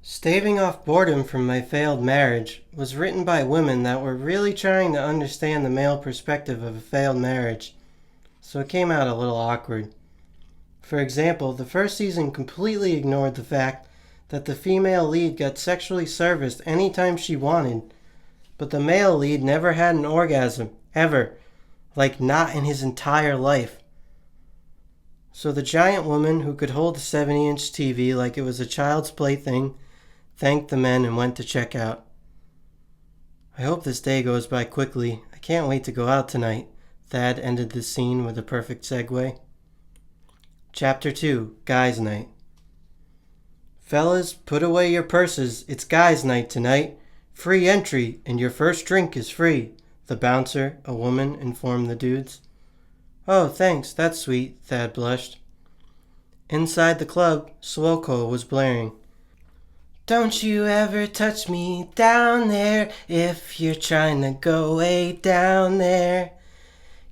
Staving off boredom from my failed marriage was written by women that were really trying to understand the male perspective of a failed marriage, so it came out a little awkward. For example, the first season completely ignored the fact that the female lead got sexually serviced anytime she wanted, but the male lead never had an orgasm, ever, like not in his entire life. So the giant woman who could hold a 70-inch TV like it was a child's plaything thanked the men and went to check out. I hope this day goes by quickly. I can't wait to go out tonight. Thad ended this scene with a perfect segue. Chapter 2, Guys' Night. Fellas, put away your purses. It's Guys' Night tonight. Free entry, and your first drink is free, the bouncer, a woman, informed the dudes. Oh, thanks, that's sweet, Thad blushed. Inside the club, Swoko was blaring. Don't you ever touch me down there if you're trying to go way down there.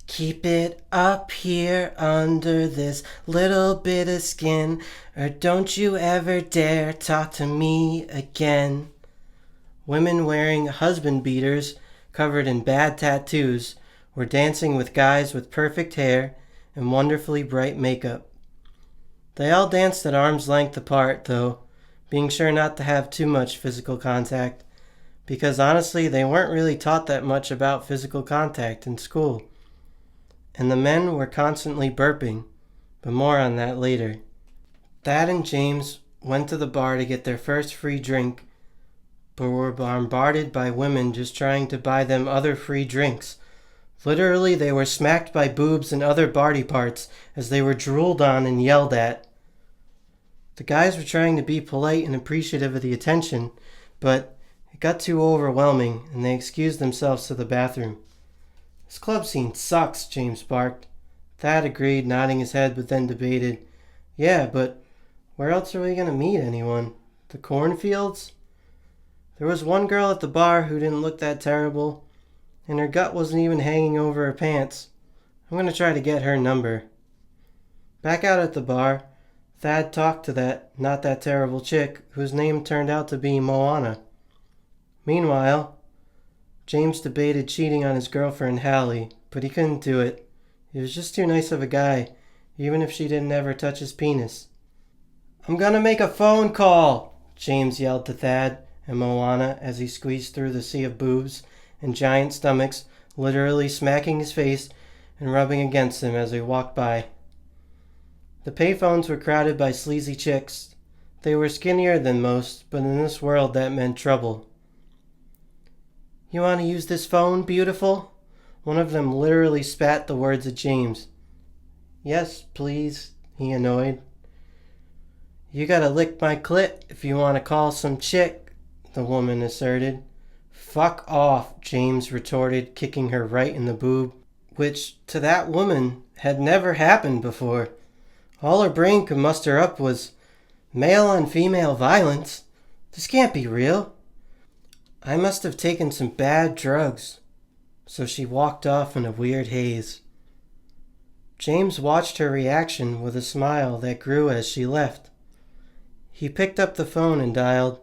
Keep it up here under this little bit of skin, or don't you ever dare talk to me again. Women wearing husband beaters covered in bad tattoos were dancing with guys with perfect hair and wonderfully bright makeup. They all danced at arm's length apart, though, being sure not to have too much physical contact, because honestly they weren't really taught that much about physical contact in school. And the men were constantly burping, but more on that later. Thad and James went to the bar to get their first free drink, but were bombarded by women just trying to buy them other free drinks. Literally, they were smacked by boobs and other body parts as they were drooled on and yelled at. The guys were trying to be polite and appreciative of the attention, but it got too overwhelming, and they excused themselves to the bathroom. This club scene sucks, James barked. Thad agreed, nodding his head, but then debated. Yeah, but where else are we going to meet anyone? The cornfields? There was one girl at the bar who didn't look that terrible, and her gut wasn't even hanging over her pants. I'm going to try to get her number. Back out at the bar, Thad talked to that not that terrible chick whose name turned out to be Moana. Meanwhile, James debated cheating on his girlfriend Hallie, but he couldn't do it. He was just too nice of a guy, even if she didn't ever touch his penis. I'm gonna make a phone call, James yelled to Thad and Moana as he squeezed through the sea of boobs and giant stomachs, literally smacking his face and rubbing against him as they walked by. The payphones were crowded by sleazy chicks. They were skinnier than most, but in this world that meant trouble. You want to use this phone, beautiful? One of them literally spat the words at James. Yes, please, he annoyed. You gotta lick my clit if you want to call some chick, the woman asserted. Fuck off, James retorted, kicking her right in the boob, which to that woman had never happened before. All her brain could muster up was male on female violence. This can't be real. I must have taken some bad drugs. So she walked off in a weird haze. James watched her reaction with a smile that grew as she left. He picked up the phone and dialed.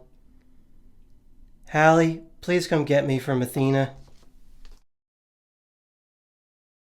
Hallie, please come get me from Athena.